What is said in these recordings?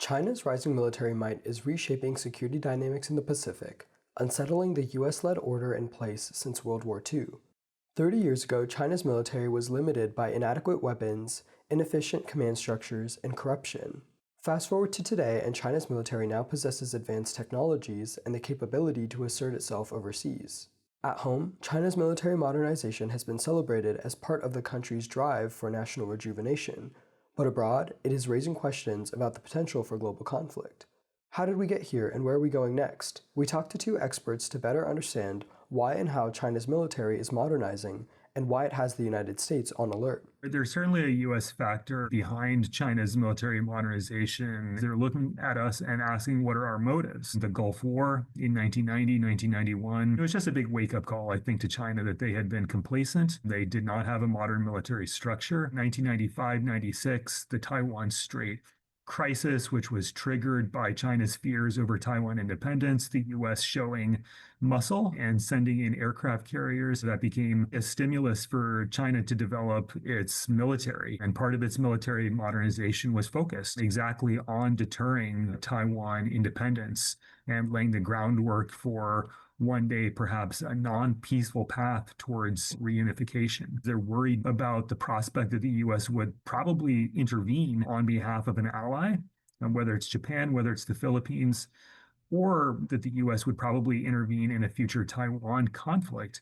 China's rising military might is reshaping security dynamics in the Pacific, unsettling the US-led order in place since World War II. 30 years ago, China's military was limited by inadequate weapons, inefficient command structures, and corruption. Fast forward to today, and China's military now possesses advanced technologies and the capability to assert itself overseas. At home, China's military modernization has been celebrated as part of the country's drive for national rejuvenation, but abroad, it is raising questions about the potential for global conflict. How did we get here and where are we going next? We talked to two experts to better understand why and how China's military is modernizing and why it has the United States on alert. There's certainly a U.S. factor behind China's military modernization. They're looking at us and asking what are our motives. The Gulf War in 1990, 1991, it was just a big wake-up call, I think, to China that they had been complacent. They did not have a modern military structure. 1995-96, the Taiwan Strait crisis, which was triggered by China's fears over Taiwan independence, the U.S. showing muscle and sending in aircraft carriers. That became a stimulus for China to develop its military. And part of its military modernization was focused exactly on deterring Taiwan independence and laying the groundwork for one day, perhaps a non-peaceful path towards reunification. They're worried about the prospect that the U.S. would probably intervene on behalf of an ally, whether it's Japan, whether it's the Philippines, or that the U.S. would probably intervene in a future Taiwan conflict.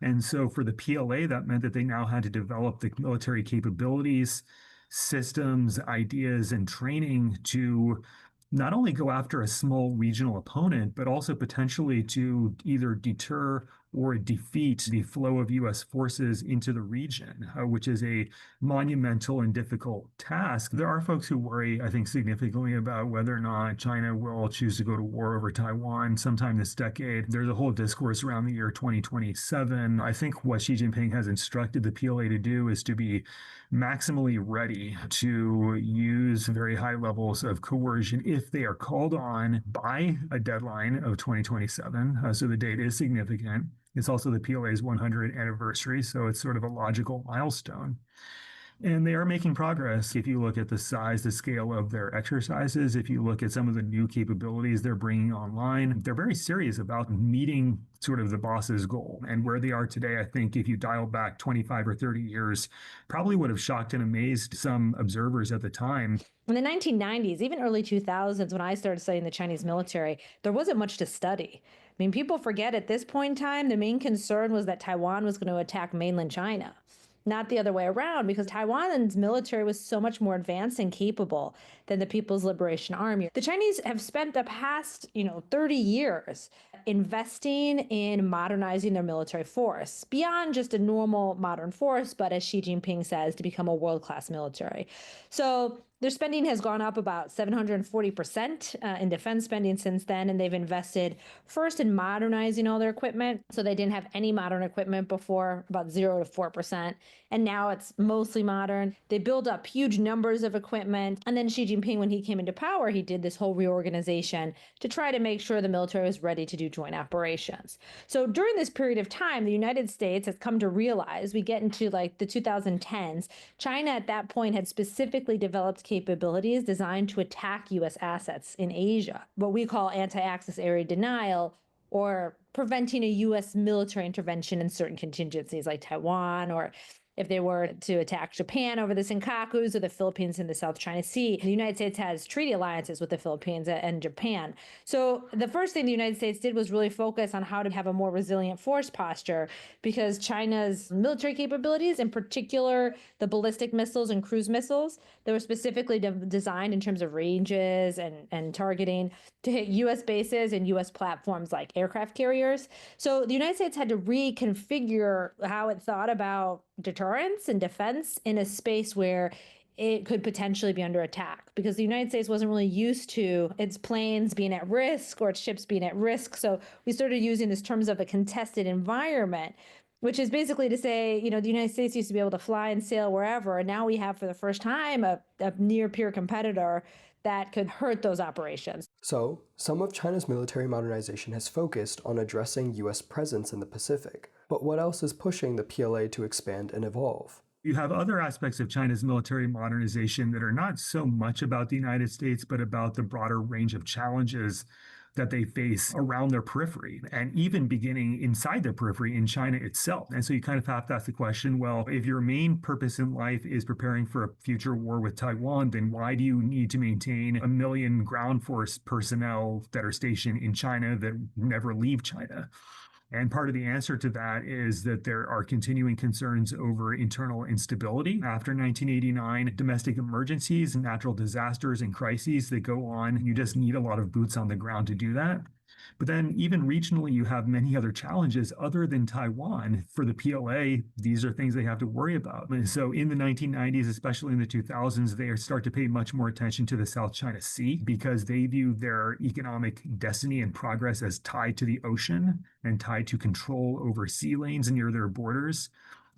And so for the PLA, that meant that they now had to develop the military capabilities, systems, ideas, and training to not only go after a small regional opponent, but also potentially to either deter or defeat the flow of U.S. forces into the region, which is a monumental and difficult task. There are folks who worry, I think, significantly about whether or not China will choose to go to war over Taiwan sometime this decade. There's a whole discourse around the year 2027. I think what Xi Jinping has instructed the PLA to do is to be maximally ready to use very high levels of coercion if they are called on by a deadline of 2027. So the date is significant. It's also the PLA's 100th anniversary, so it's sort of a logical milestone. And they are making progress. If you look at the size, the scale of their exercises, if you look at some of the new capabilities they're bringing online, they're very serious about meeting sort of the boss's goal. And where they are today, I think if you dial back 25 or 30 years, probably would have shocked and amazed some observers at the time. In the 1990s, even early 2000s, when I started studying the Chinese military, there wasn't much to study. I mean, people forget at this point in time, the main concern was that Taiwan was going to attack mainland China, not the other way around, because Taiwan's military was so much more advanced and capable than the People's Liberation Army. The Chinese have spent the past, 30 years investing in modernizing their military force beyond just a normal modern force, but as Xi Jinping says, to become a world-class military. So their spending has gone up about 740% in defense spending since then, and they've invested first in modernizing all their equipment. So they didn't have any modern equipment before, about 0 to 4%, and now it's mostly modern. They build up huge numbers of equipment, and then Xi Jinping, when he came into power, he did this whole reorganization to try to make sure the military was ready to do joint operations. So during this period of time, the United States has come to realize, we get into like the 2010s, China at that point had specifically developed capabilities designed to attack U.S. assets in Asia, what we call anti-access area denial, or preventing a U.S. military intervention in certain contingencies like Taiwan, or if they were to attack Japan over the Senkakus or the Philippines in the South China Sea. The United States has treaty alliances with the Philippines and Japan. So the first thing the United States did was really focus on how to have a more resilient force posture, because China's military capabilities, in particular the ballistic missiles and cruise missiles, that were specifically designed in terms of ranges and targeting to hit U.S. bases and U.S. platforms like aircraft carriers. So the United States had to reconfigure how it thought about deterrence and defense in a space where it could potentially be under attack, because the United States wasn't really used to its planes being at risk or its ships being at risk. So we started using this terms of a contested environment, which is basically to say, the United States used to be able to fly and sail wherever. And now we have, for the first time, a near peer competitor that could hurt those operations. So, some of China's military modernization has focused on addressing U.S. presence in the Pacific. But what else is pushing the PLA to expand and evolve? You have other aspects of China's military modernization that are not so much about the United States, but about the broader range of challenges that they face around their periphery and even beginning inside their periphery in China itself. And so you kind of have to ask the question, well, if your main purpose in life is preparing for a future war with Taiwan, then why do you need to maintain 1 million ground force personnel that are stationed in China that never leave China? And part of the answer to that is that there are continuing concerns over internal instability. After 1989, domestic emergencies, natural disasters, and crises that go on, you just need a lot of boots on the ground to do that. But then, even regionally, you have many other challenges other than Taiwan. For the PLA, these are things they have to worry about. And so, in the 1990s, especially in the 2000s, they start to pay much more attention to the South China Sea because they view their economic destiny and progress as tied to the ocean and tied to control over sea lanes near their borders.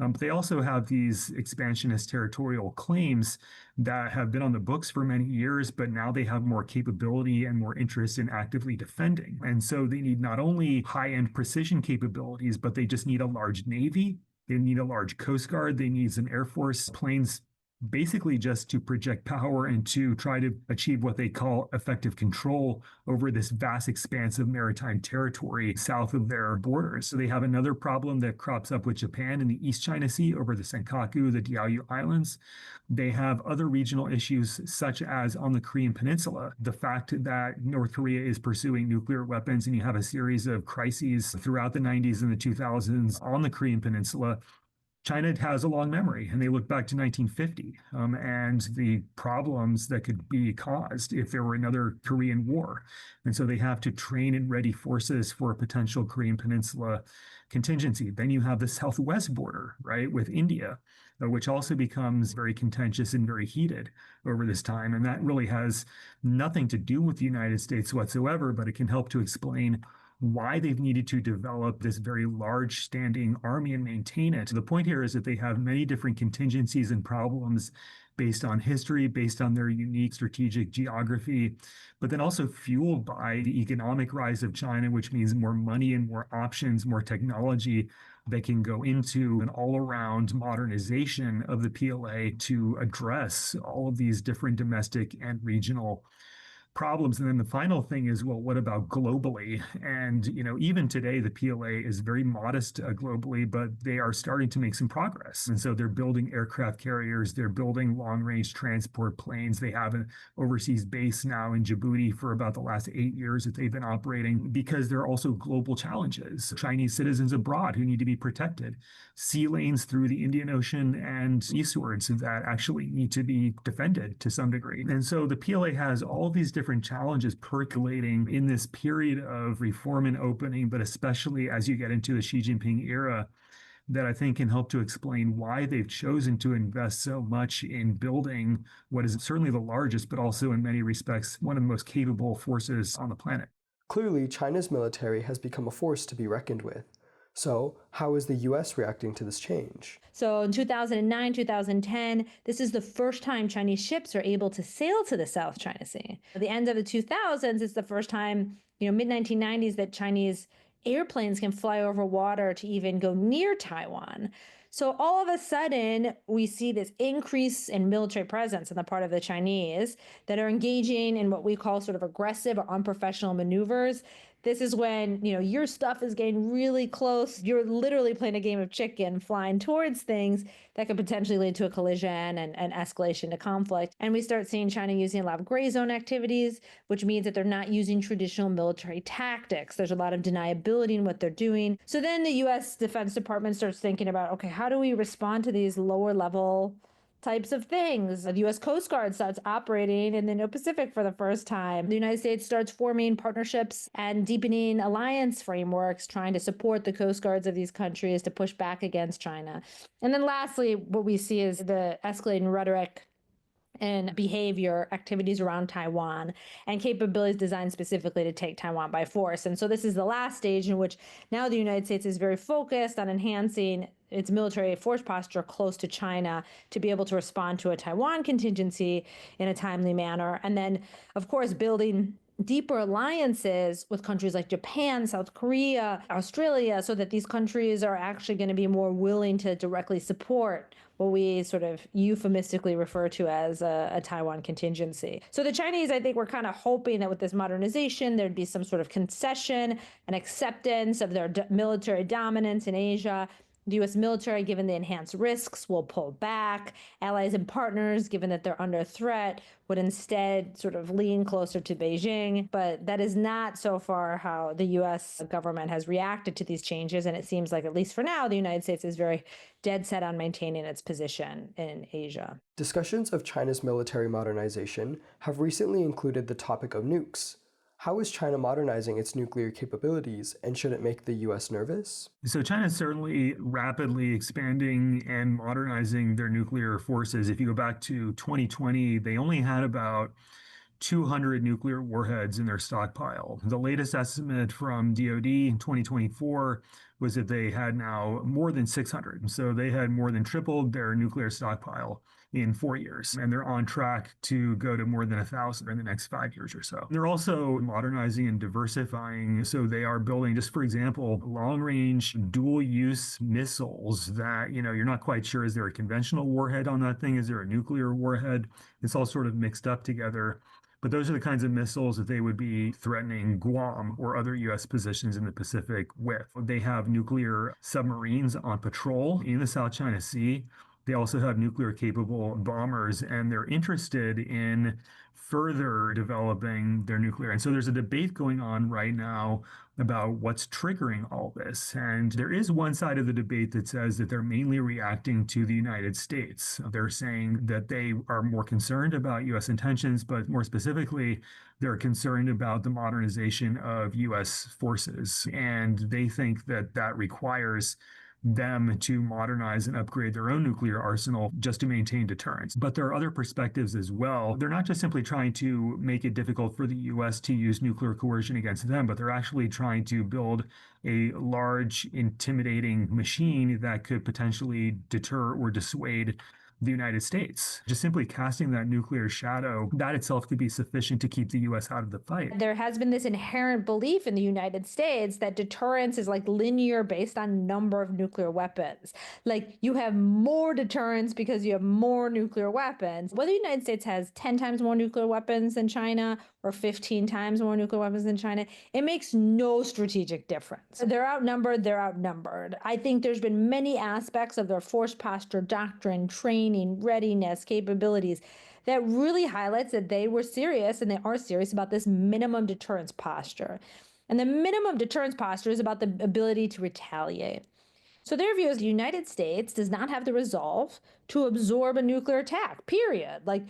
But they also have these expansionist territorial claims that have been on the books for many years, but now they have more capability and more interest in actively defending. And so they need not only high-end precision capabilities, but they just need a large navy. They need a large Coast Guard. They need some Air Force planes, basically just to project power and to try to achieve what they call effective control over this vast expanse of maritime territory south of their borders. So they have another problem that crops up with Japan in the East China Sea over the Senkaku, the Diaoyu Islands. They have other regional issues, such as on the Korean Peninsula, the fact that North Korea is pursuing nuclear weapons, and you have a series of crises throughout the 90s and the 2000s on the Korean Peninsula. China has a long memory, and they look back to 1950 and the problems that could be caused if there were another Korean War. And so they have to train and ready forces for a potential Korean Peninsula contingency. Then you have the southwest border, right, with India, which also becomes very contentious and very heated over this time. And that really has nothing to do with the United States whatsoever, but it can help to explain why they've needed to develop this very large standing army and maintain it. The point here is that they have many different contingencies and problems based on history, based on their unique strategic geography, but then also fueled by the economic rise of China, which means more money and more options, more technology that can go into an all-around modernization of the PLA to address all of these different domestic and regional problems. And then the final thing is, well, what about globally? And, even today, the PLA is very modest globally, but they are starting to make some progress. And so they're building aircraft carriers, they're building long-range transport planes. They have an overseas base now in Djibouti for about the last 8 years that they've been operating, because there are also global challenges. Chinese citizens abroad who need to be protected, sea lanes through the Indian Ocean and eastwards that actually need to be defended to some degree. And so the PLA has all these different challenges percolating in this period of reform and opening, but especially as you get into the Xi Jinping era, that I think can help to explain why they've chosen to invest so much in building what is certainly the largest, but also in many respects, one of the most capable forces on the planet. Clearly, China's military has become a force to be reckoned with. So, how is the U.S. reacting to this change? So in 2009, 2010, this is the first time Chinese ships are able to sail to the South China Sea. At the end of the 2000s, it's the first time, mid-1990s, that Chinese airplanes can fly over water to even go near Taiwan. So all of a sudden, we see this increase in military presence on the part of the Chinese that are engaging in what we call sort of aggressive or unprofessional maneuvers. This is when, your stuff is getting really close. You're literally playing a game of chicken, flying towards things that could potentially lead to a collision and escalation to conflict. And we start seeing China using a lot of gray zone activities, which means that they're not using traditional military tactics. There's a lot of deniability in what they're doing. So then the U.S. Defense Department starts thinking about, okay, how do we respond to these lower level types of things? The U.S. Coast Guard starts operating in the Indo-Pacific for the first time. The United States starts forming partnerships and deepening alliance frameworks, trying to support the Coast Guards of these countries to push back against China. And then lastly, what we see is the escalating rhetoric and behavior, activities around Taiwan, and capabilities designed specifically to take Taiwan by force. And so this is the last stage in which now the United States is very focused on enhancing its military force posture close to China to be able to respond to a Taiwan contingency in a timely manner. And then, of course, building deeper alliances with countries like Japan, South Korea, Australia, so that these countries are actually going to be more willing to directly support what we sort of euphemistically refer to as a Taiwan contingency. So the Chinese, I think, were kind of hoping that with this modernization, there'd be some sort of concession and acceptance of their military dominance in Asia. The U.S. military, given the enhanced risks, will pull back. Allies and partners, given that they're under threat, would instead sort of lean closer to Beijing. But that is not so far how the U.S. government has reacted to these changes. And it seems like, at least for now, the United States is very dead set on maintaining its position in Asia. Discussions of China's military modernization have recently included the topic of nukes. How is China modernizing its nuclear capabilities, and should it make the U.S. nervous? So China is certainly rapidly expanding and modernizing their nuclear forces. If you go back to 2020, they only had about 200 nuclear warheads in their stockpile. The latest estimate from DoD in 2024 was that they had now more than 600. So they had more than tripled their nuclear stockpile in 4 years. And they're on track to go to more than 1,000 in the next 5 years or so. They're also modernizing and diversifying. So they are building, just for example, long-range dual-use missiles that, you're not quite sure, is there a conventional warhead on that thing? Is there a nuclear warhead? It's all sort of mixed up together. But those are the kinds of missiles that they would be threatening Guam or other U.S. positions in the Pacific with. They have nuclear submarines on patrol in the South China Sea. They also have nuclear capable bombers, and they're interested in further developing their nuclear. And so there's a debate going on right now about what's triggering all this. And there is one side of the debate that says that they're mainly reacting to the United States. They're saying that they are more concerned about U.S. intentions, but more specifically, they're concerned about the modernization of U.S. forces. And they think that that requires them to modernize and upgrade their own nuclear arsenal just to maintain deterrence. But there are other perspectives as well. They're not just simply trying to make it difficult for the U.S. to use nuclear coercion against them, but they're actually trying to build a large, intimidating machine that could potentially deter or dissuade the United States. Just simply casting that nuclear shadow, that itself could be sufficient to keep the U.S. out of the fight. There has been this inherent belief in the United States that deterrence is like linear based on number of nuclear weapons. Like you have more deterrence because you have more nuclear weapons. Whether the United States has 10 times more nuclear weapons than China or 15 times more nuclear weapons than China, it makes no strategic difference. They're outnumbered, they're outnumbered. I think there's been many aspects of their force posture, doctrine, training, readiness, capabilities that really highlights that they were serious, and they are serious about this minimum deterrence posture. And the minimum deterrence posture is about the ability to retaliate. So their view is the United States does not have the resolve to absorb a nuclear attack, period. Like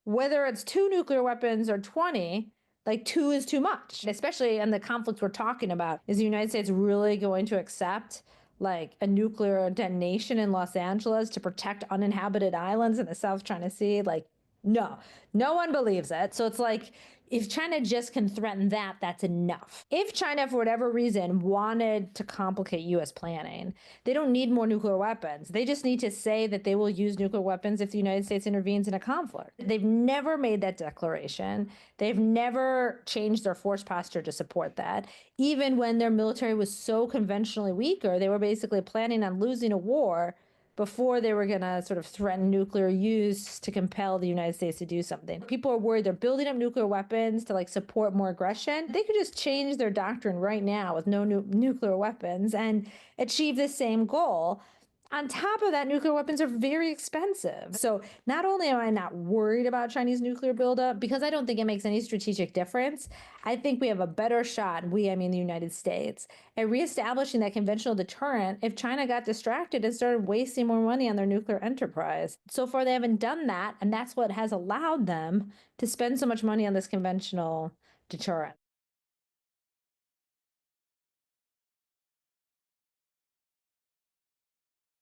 whether it's 2 nuclear weapons or 20, like 2 is too much, especially in the conflicts we're talking about. Is the United States really going to accept like a nuclear detonation in Los Angeles to protect uninhabited islands in the South China Sea? Like, no, no one believes it. So it's like, if China just can threaten that, that's enough. If China, for whatever reason, wanted to complicate U.S. planning, they don't need more nuclear weapons. They just need to say that they will use nuclear weapons if the United States intervenes in a conflict. They've never made that declaration. They've never changed their force posture to support that. Even when their military was so conventionally weaker, they were basically planning on losing a war before they were going to sort of threaten nuclear use to compel the United States to do something. People are worried they're building up nuclear weapons to like support more aggression. They could just change their doctrine right now with no nuclear weapons and achieve the same goal. On top of that, nuclear weapons are very expensive. So not only am I not worried about Chinese nuclear buildup, because I don't think it makes any strategic difference, I think we have a better shot, I mean the United States, at reestablishing that conventional deterrent if China got distracted and started wasting more money on their nuclear enterprise. So far, they haven't done that, and that's what has allowed them to spend so much money on this conventional deterrent.